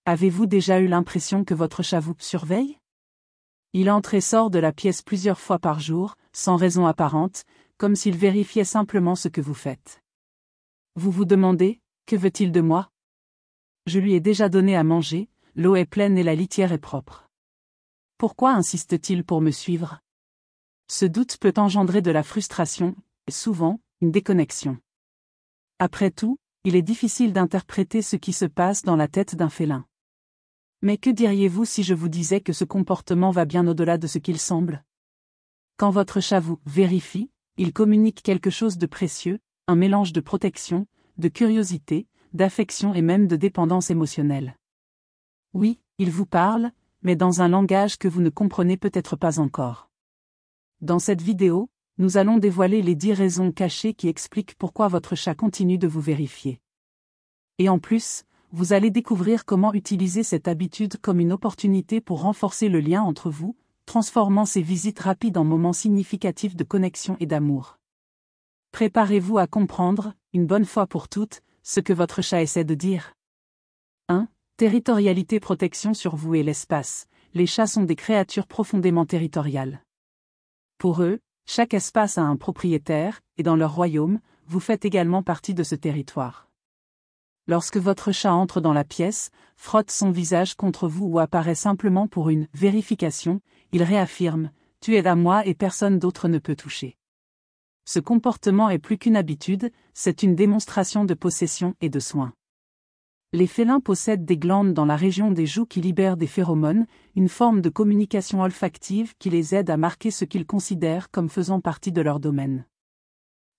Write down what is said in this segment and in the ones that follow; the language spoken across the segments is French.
Avez-vous déjà eu l'impression que votre chat vous surveille? Il entre et sort de la pièce plusieurs fois par jour, sans raison apparente, comme s'il vérifiait simplement ce que vous faites. Vous vous demandez, que veut-il de moi? Je lui ai déjà donné à manger, l'eau est pleine et la litière est propre. Pourquoi insiste-t-il pour me suivre? Ce doute peut engendrer de la frustration, et souvent, une déconnexion. Après tout, il est difficile d'interpréter ce qui se passe dans la tête d'un félin. Mais que diriez-vous si je vous disais que ce comportement va bien au-delà de ce qu'il semble? Quand votre chat vous vérifie, il communique quelque chose de précieux, un mélange de protection, de curiosité, d'affection et même de dépendance émotionnelle. Oui, il vous parle, mais dans un langage que vous ne comprenez peut-être pas encore. Dans cette vidéo, nous allons dévoiler les 10 raisons cachées qui expliquent pourquoi votre chat continue de vous vérifier. Et en plus, vous allez découvrir comment utiliser cette habitude comme une opportunité pour renforcer le lien entre vous, transformant ces visites rapides en moments significatifs de connexion et d'amour. Préparez-vous à comprendre, une bonne fois pour toutes, ce que votre chat essaie de dire. 1. Territorialité, protection sur vous et l'espace. Les chats sont des créatures profondément territoriales. Pour eux, chaque espace a un propriétaire, et dans leur royaume, vous faites également partie de ce territoire. Lorsque votre chat entre dans la pièce, frotte son visage contre vous ou apparaît simplement pour une vérification, il réaffirme « Tu es à moi et personne d'autre ne peut toucher ». Ce comportement est plus qu'une habitude, c'est une démonstration de possession et de soin. Les félins possèdent des glandes dans la région des joues qui libèrent des phéromones, une forme de communication olfactive qui les aide à marquer ce qu'ils considèrent comme faisant partie de leur domaine.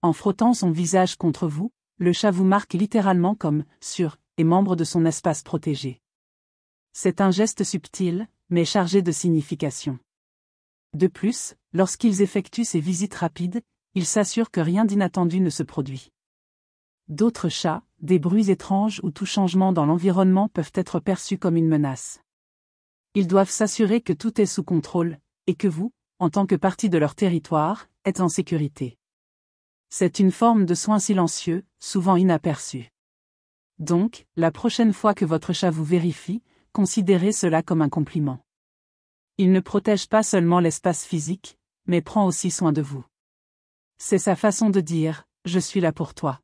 En frottant son visage contre vous, le chat vous marque littéralement comme « sûr » et membre de son espace protégé. C'est un geste subtil, mais chargé de signification. De plus, lorsqu'ils effectuent ces visites rapides, ils s'assurent que rien d'inattendu ne se produit. D'autres chats, des bruits étranges ou tout changement dans l'environnement peuvent être perçus comme une menace. Ils doivent s'assurer que tout est sous contrôle, et que vous, en tant que partie de leur territoire, êtes en sécurité. C'est une forme de soin silencieux, souvent inaperçu. Donc, la prochaine fois que votre chat vous vérifie, considérez cela comme un compliment. Il ne protège pas seulement l'espace physique, mais prend aussi soin de vous. C'est sa façon de dire « Je suis là pour toi ».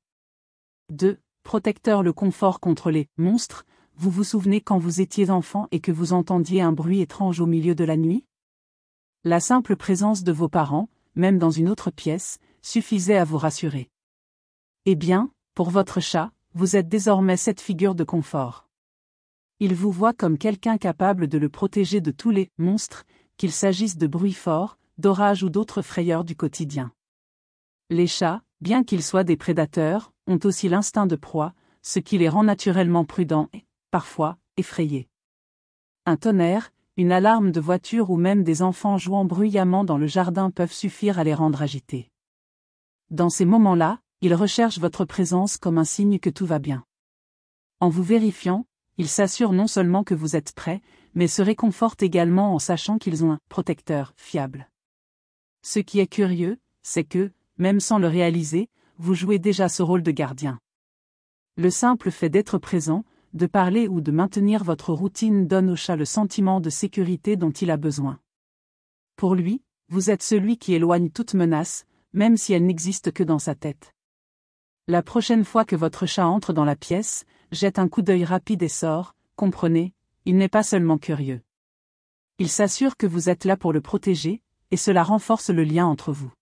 2. Protecteur, le confort contre les monstres. Vous vous souvenez quand vous étiez enfant et que vous entendiez un bruit étrange au milieu de la nuit? La simple présence de vos parents, même dans une autre pièce, suffisait à vous rassurer. Eh bien, pour votre chat, vous êtes désormais cette figure de confort. Il vous voit comme quelqu'un capable de le protéger de tous les monstres, qu'il s'agisse de bruits forts, d'orages ou d'autres frayeurs du quotidien. Les chats, bien qu'ils soient des prédateurs, ont aussi l'instinct de proie, ce qui les rend naturellement prudents et, parfois, effrayés. Un tonnerre, une alarme de voiture ou même des enfants jouant bruyamment dans le jardin peuvent suffire à les rendre agités. Dans ces moments-là, ils recherchent votre présence comme un signe que tout va bien. En vous vérifiant, ils s'assurent non seulement que vous êtes prêt, mais se réconfortent également en sachant qu'ils ont un protecteur fiable. Ce qui est curieux, c'est que, même sans le réaliser, vous jouez déjà ce rôle de gardien. Le simple fait d'être présent, de parler ou de maintenir votre routine donne au chat le sentiment de sécurité dont il a besoin. Pour lui, vous êtes celui qui éloigne toute menace, même si elle n'existe que dans sa tête. La prochaine fois que votre chat entre dans la pièce, jette un coup d'œil rapide et sort, comprenez, il n'est pas seulement curieux. Il s'assure que vous êtes là pour le protéger, et cela renforce le lien entre vous.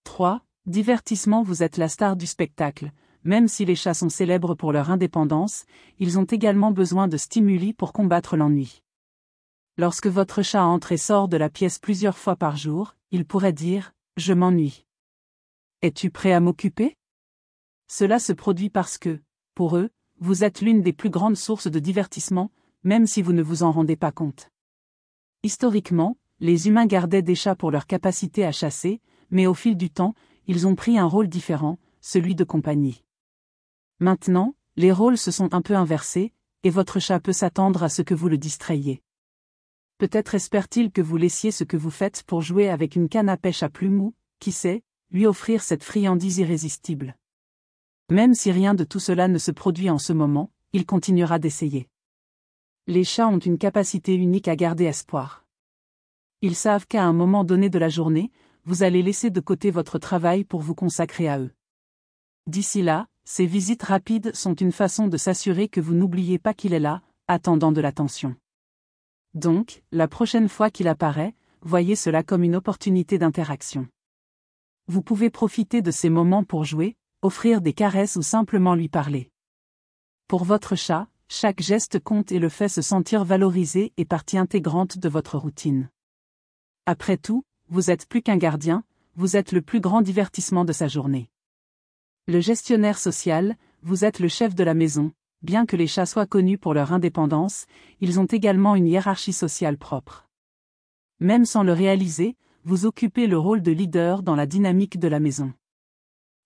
3. Divertissement, vous êtes la star du spectacle. Même si les chats sont célèbres pour leur indépendance, ils ont également besoin de stimuli pour combattre l'ennui. Lorsque votre chat entre et sort de la pièce plusieurs fois par jour, il pourrait dire « Je m'ennuie. Es-tu prêt à m'occuper ?» Cela se produit parce que, pour eux, vous êtes l'une des plus grandes sources de divertissement, même si vous ne vous en rendez pas compte. Historiquement, les humains gardaient des chats pour leur capacité à chasser, mais au fil du temps, ils ont pris un rôle différent, celui de compagnie. Maintenant, les rôles se sont un peu inversés, et votre chat peut s'attendre à ce que vous le distrayiez. Peut-être espère-t-il que vous laissiez ce que vous faites pour jouer avec une canne à pêche à plumes ou, qui sait, lui offrir cette friandise irrésistible. Même si rien de tout cela ne se produit en ce moment, il continuera d'essayer. Les chats ont une capacité unique à garder espoir. Ils savent qu'à un moment donné de la journée, vous allez laisser de côté votre travail pour vous consacrer à eux. D'ici là, ces visites rapides sont une façon de s'assurer que vous n'oubliez pas qu'il est là, attendant de l'attention. Donc, la prochaine fois qu'il apparaît, voyez cela comme une opportunité d'interaction. Vous pouvez profiter de ces moments pour jouer, offrir des caresses ou simplement lui parler. Pour votre chat, chaque geste compte et le fait se sentir valorisé est partie intégrante de votre routine. Après tout, vous êtes plus qu'un gardien, vous êtes le plus grand divertissement de sa journée. Le gestionnaire social, vous êtes le chef de la maison. Bien que les chats soient connus pour leur indépendance, ils ont également une hiérarchie sociale propre. Même sans le réaliser, vous occupez le rôle de leader dans la dynamique de la maison.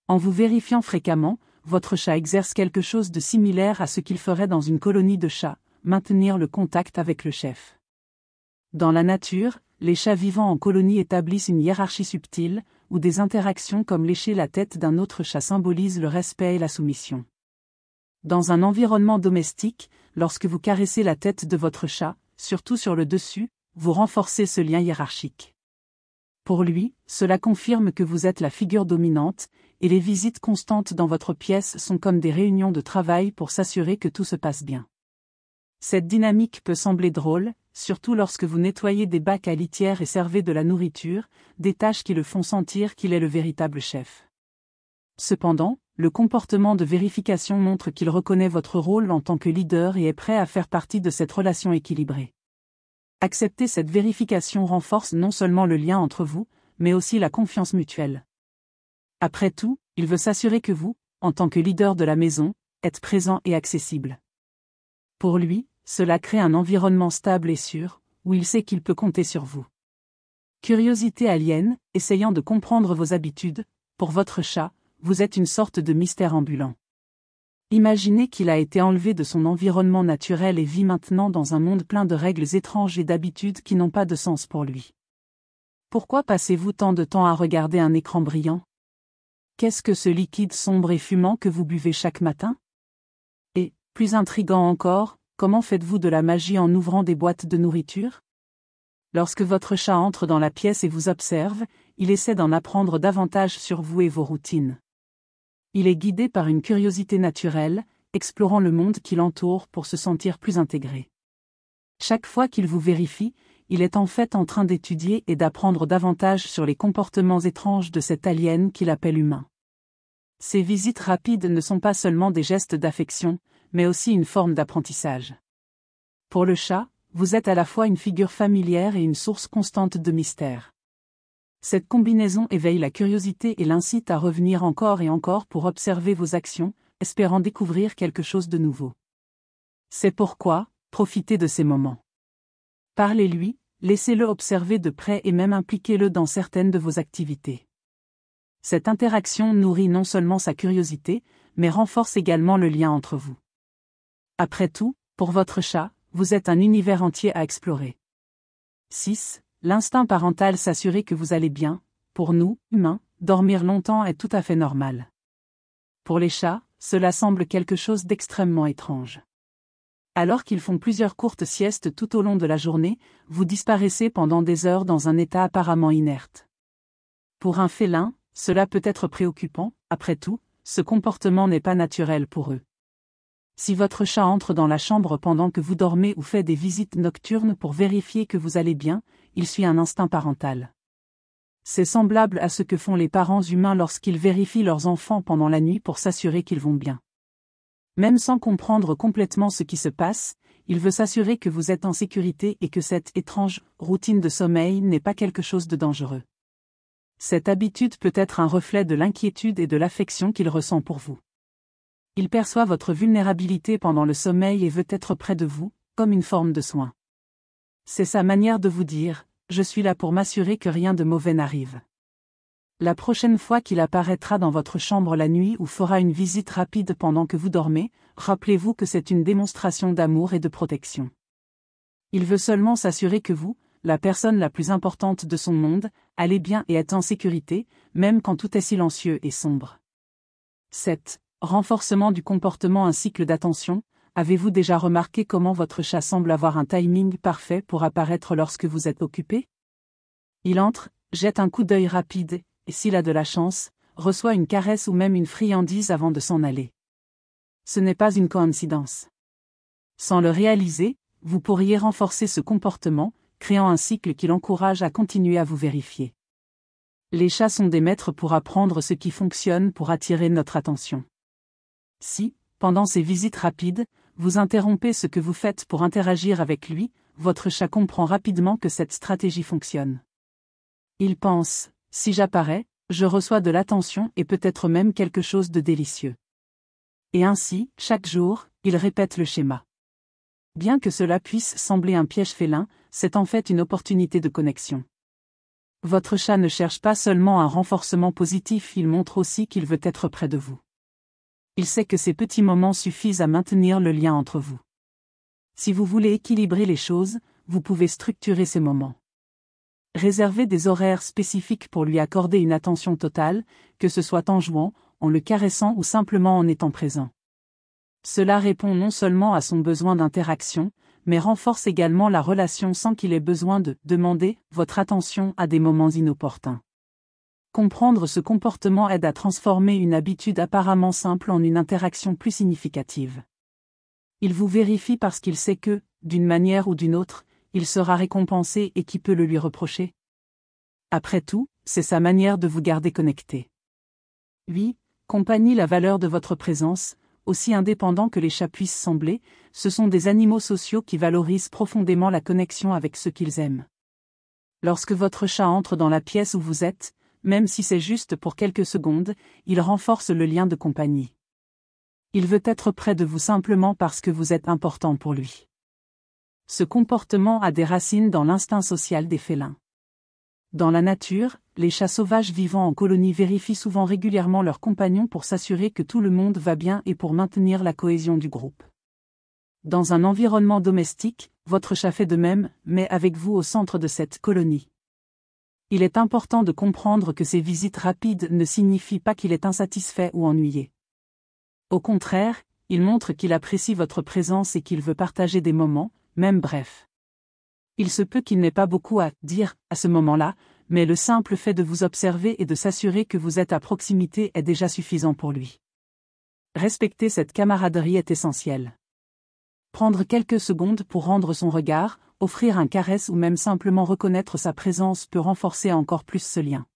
En vous vérifiant fréquemment, votre chat exerce quelque chose de similaire à ce qu'il ferait dans une colonie de chats, maintenir le contact avec le chef. Dans la nature, les chats vivant en colonie établissent une hiérarchie subtile, où des interactions comme lécher la tête d'un autre chat symbolisent le respect et la soumission. Dans un environnement domestique, lorsque vous caressez la tête de votre chat, surtout sur le dessus, vous renforcez ce lien hiérarchique. Pour lui, cela confirme que vous êtes la figure dominante, et les visites constantes dans votre pièce sont comme des réunions de travail pour s'assurer que tout se passe bien. Cette dynamique peut sembler drôle, surtout lorsque vous nettoyez des bacs à litière et servez de la nourriture, des tâches qui le font sentir qu'il est le véritable chef. Cependant, le comportement de vérification montre qu'il reconnaît votre rôle en tant que leader et est prêt à faire partie de cette relation équilibrée. Accepter cette vérification renforce non seulement le lien entre vous, mais aussi la confiance mutuelle. Après tout, il veut s'assurer que vous, en tant que leader de la maison, êtes présent et accessible. Pour lui, cela crée un environnement stable et sûr, où il sait qu'il peut compter sur vous. Curiosité alien, essayant de comprendre vos habitudes, pour votre chat, vous êtes une sorte de mystère ambulant. Imaginez qu'il a été enlevé de son environnement naturel et vit maintenant dans un monde plein de règles étranges et d'habitudes qui n'ont pas de sens pour lui. Pourquoi passez-vous tant de temps à regarder un écran brillant? Qu'est-ce que ce liquide sombre et fumant que vous buvez chaque matin? Et, plus intriguant encore, comment faites-vous de la magie en ouvrant des boîtes de nourriture? Lorsque votre chat entre dans la pièce et vous observe, il essaie d'en apprendre davantage sur vous et vos routines. Il est guidé par une curiosité naturelle, explorant le monde qui l'entoure pour se sentir plus intégré. Chaque fois qu'il vous vérifie, il est en fait en train d'étudier et d'apprendre davantage sur les comportements étranges de cet alien qu'il appelle humain. Ces visites rapides ne sont pas seulement des gestes d'affection, mais aussi une forme d'apprentissage. Pour le chat, vous êtes à la fois une figure familière et une source constante de mystère. Cette combinaison éveille la curiosité et l'incite à revenir encore et encore pour observer vos actions, espérant découvrir quelque chose de nouveau. C'est pourquoi, profitez de ces moments. Parlez-lui, laissez-le observer de près et même impliquez-le dans certaines de vos activités. Cette interaction nourrit non seulement sa curiosité, mais renforce également le lien entre vous. Après tout, pour votre chat, vous êtes un univers entier à explorer. 6. L'instinct parental s'assurer que vous allez bien. Pour nous, humains, dormir longtemps est tout à fait normal. Pour les chats, cela semble quelque chose d'extrêmement étrange. Alors qu'ils font plusieurs courtes siestes tout au long de la journée, vous disparaissez pendant des heures dans un état apparemment inerte. Pour un félin, cela peut être préoccupant, après tout, ce comportement n'est pas naturel pour eux. Si votre chat entre dans la chambre pendant que vous dormez ou fait des visites nocturnes pour vérifier que vous allez bien, il suit un instinct parental. C'est semblable à ce que font les parents humains lorsqu'ils vérifient leurs enfants pendant la nuit pour s'assurer qu'ils vont bien. Même sans comprendre complètement ce qui se passe, il veut s'assurer que vous êtes en sécurité et que cette étrange routine de sommeil n'est pas quelque chose de dangereux. Cette habitude peut être un reflet de l'inquiétude et de l'affection qu'il ressent pour vous. Il perçoit votre vulnérabilité pendant le sommeil et veut être près de vous, comme une forme de soin. C'est sa manière de vous dire « Je suis là pour m'assurer que rien de mauvais n'arrive ». La prochaine fois qu'il apparaîtra dans votre chambre la nuit ou fera une visite rapide pendant que vous dormez, rappelez-vous que c'est une démonstration d'amour et de protection. Il veut seulement s'assurer que vous, la personne la plus importante de son monde, allez bien et êtes en sécurité, même quand tout est silencieux et sombre. 7. Renforcement du comportement. Un cycle d'attention. avez-vous déjà remarqué comment votre chat semble avoir un timing parfait pour apparaître lorsque vous êtes occupé? Il entre, jette un coup d'œil rapide, et s'il a de la chance, reçoit une caresse ou même une friandise avant de s'en aller. Ce n'est pas une coïncidence. Sans le réaliser, vous pourriez renforcer ce comportement, créant un cycle qui l'encourage à continuer à vous vérifier. Les chats sont des maîtres pour apprendre ce qui fonctionne pour attirer notre attention. Si, pendant ces visites rapides, vous interrompez ce que vous faites pour interagir avec lui, votre chat comprend rapidement que cette stratégie fonctionne. Il pense, si j'apparais, je reçois de l'attention et peut-être même quelque chose de délicieux. Et ainsi, chaque jour, il répète le schéma. Bien que cela puisse sembler un piège félin, c'est en fait une opportunité de connexion. Votre chat ne cherche pas seulement un renforcement positif, il montre aussi qu'il veut être près de vous. Il sait que ces petits moments suffisent à maintenir le lien entre vous. Si vous voulez équilibrer les choses, vous pouvez structurer ces moments. Réservez des horaires spécifiques pour lui accorder une attention totale, que ce soit en jouant, en le caressant ou simplement en étant présent. Cela répond non seulement à son besoin d'interaction, mais renforce également la relation sans qu'il ait besoin de demander votre attention à des moments inopportuns. Comprendre ce comportement aide à transformer une habitude apparemment simple en une interaction plus significative. Il vous vérifie parce qu'il sait que, d'une manière ou d'une autre, il sera récompensé et qui peut le lui reprocher? Après tout, c'est sa manière de vous garder connecté. Oui, compagnie, la valeur de votre présence, aussi indépendant que les chats puissent sembler, ce sont des animaux sociaux qui valorisent profondément la connexion avec ceux qu'ils aiment. Lorsque votre chat entre dans la pièce où vous êtes, même si c'est juste pour quelques secondes, il renforce le lien de compagnie. Il veut être près de vous simplement parce que vous êtes important pour lui. Ce comportement a des racines dans l'instinct social des félins. Dans la nature, les chats sauvages vivant en colonie vérifient souvent régulièrement leurs compagnons pour s'assurer que tout le monde va bien et pour maintenir la cohésion du groupe. Dans un environnement domestique, votre chat fait de même, mais avec vous au centre de cette colonie. Il est important de comprendre que ces visites rapides ne signifient pas qu'il est insatisfait ou ennuyé. Au contraire, il montre qu'il apprécie votre présence et qu'il veut partager des moments, même brefs. Il se peut qu'il n'ait pas beaucoup à dire à ce moment-là, mais le simple fait de vous observer et de s'assurer que vous êtes à proximité est déjà suffisant pour lui. Respecter cette camaraderie est essentiel. Prendre quelques secondes pour rendre son regard, offrir un caresse ou même simplement reconnaître sa présence peut renforcer encore plus ce lien.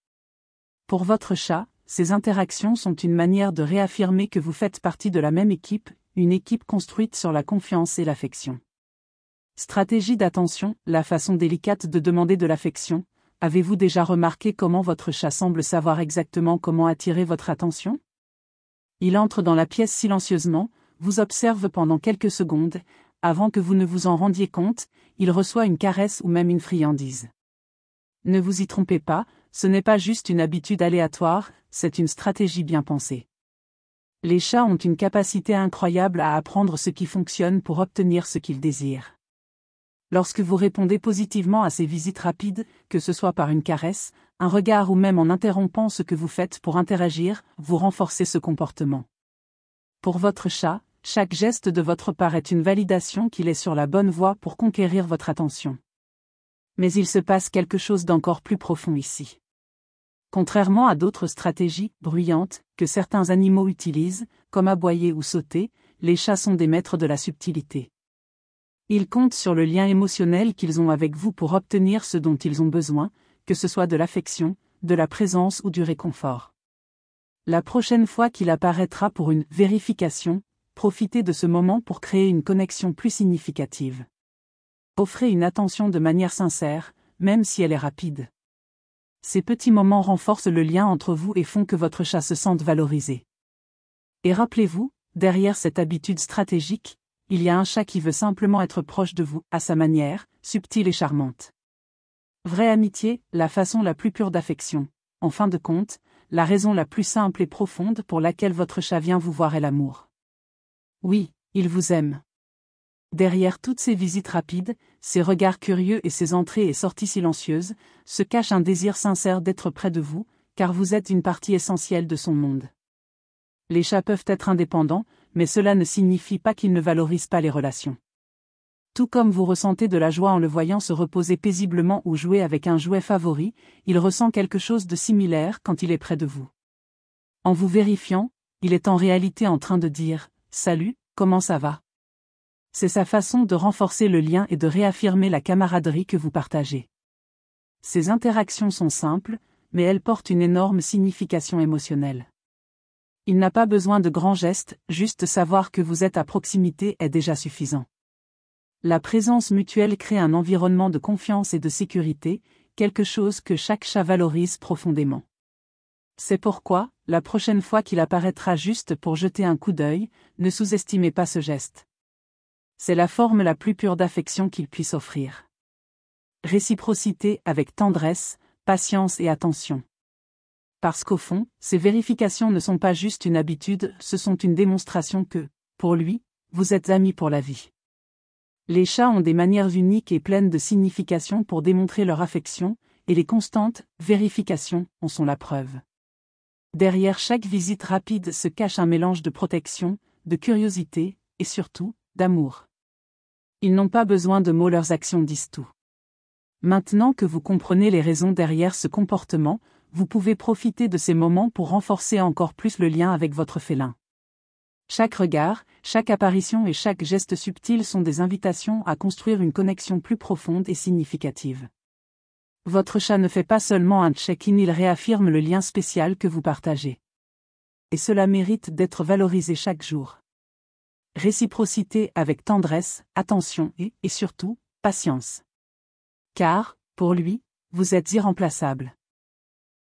Pour votre chat, ces interactions sont une manière de réaffirmer que vous faites partie de la même équipe, une équipe construite sur la confiance et l'affection. Stratégie d'attention, la façon délicate de demander de l'affection. Avez-vous déjà remarqué comment votre chat semble savoir exactement comment attirer votre attention? Il entre dans la pièce silencieusement, vous observe pendant quelques secondes, avant que vous ne vous en rendiez compte, il reçoit une caresse ou même une friandise. Ne vous y trompez pas, ce n'est pas juste une habitude aléatoire, c'est une stratégie bien pensée. Les chats ont une capacité incroyable à apprendre ce qui fonctionne pour obtenir ce qu'ils désirent. Lorsque vous répondez positivement à ces visites rapides, que ce soit par une caresse, un regard ou même en interrompant ce que vous faites pour interagir, vous renforcez ce comportement. Pour votre chat, chaque geste de votre part est une validation qu'il est sur la bonne voie pour conquérir votre attention. Mais il se passe quelque chose d'encore plus profond ici. Contrairement à d'autres stratégies bruyantes que certains animaux utilisent, comme aboyer ou sauter, les chats sont des maîtres de la subtilité. Ils comptent sur le lien émotionnel qu'ils ont avec vous pour obtenir ce dont ils ont besoin, que ce soit de l'affection, de la présence ou du réconfort. La prochaine fois qu'il apparaîtra pour une vérification, profitez de ce moment pour créer une connexion plus significative. Offrez une attention de manière sincère, même si elle est rapide. Ces petits moments renforcent le lien entre vous et font que votre chat se sente valorisé. Et rappelez-vous, derrière cette habitude stratégique, il y a un chat qui veut simplement être proche de vous, à sa manière, subtile et charmante. Vraie amitié, la façon la plus pure d'affection. En fin de compte, la raison la plus simple et profonde pour laquelle votre chat vient vous voir est l'amour. Oui, il vous aime. Derrière toutes ces visites rapides, ces regards curieux et ces entrées et sorties silencieuses, se cache un désir sincère d'être près de vous, car vous êtes une partie essentielle de son monde. Les chats peuvent être indépendants, mais cela ne signifie pas qu'il ne valorise pas les relations. Tout comme vous ressentez de la joie en le voyant se reposer paisiblement ou jouer avec un jouet favori, il ressent quelque chose de similaire quand il est près de vous. En vous vérifiant, il est en réalité en train de dire « Salut, comment ça va ?» C'est sa façon de renforcer le lien et de réaffirmer la camaraderie que vous partagez. Ces interactions sont simples, mais elles portent une énorme signification émotionnelle. Il n'a pas besoin de grands gestes, juste savoir que vous êtes à proximité est déjà suffisant. La présence mutuelle crée un environnement de confiance et de sécurité, quelque chose que chaque chat valorise profondément. C'est pourquoi, la prochaine fois qu'il apparaîtra juste pour jeter un coup d'œil, ne sous-estimez pas ce geste. C'est la forme la plus pure d'affection qu'il puisse offrir. Réciprocité avec tendresse, patience et attention. Parce qu'au fond, ces vérifications ne sont pas juste une habitude, ce sont une démonstration que, pour lui, vous êtes amis pour la vie. Les chats ont des manières uniques et pleines de signification pour démontrer leur affection, et les constantes vérifications en sont la preuve. Derrière chaque visite rapide se cache un mélange de protection, de curiosité, et surtout, d'amour. Ils n'ont pas besoin de mots, leurs actions disent tout. Maintenant que vous comprenez les raisons derrière ce comportement, vous pouvez profiter de ces moments pour renforcer encore plus le lien avec votre félin. Chaque regard, chaque apparition et chaque geste subtil sont des invitations à construire une connexion plus profonde et significative. Votre chat ne fait pas seulement un check-in, il réaffirme le lien spécial que vous partagez. Et cela mérite d'être valorisé chaque jour. Réciprocité avec tendresse, attention et surtout, patience. Car, pour lui, vous êtes irremplaçable.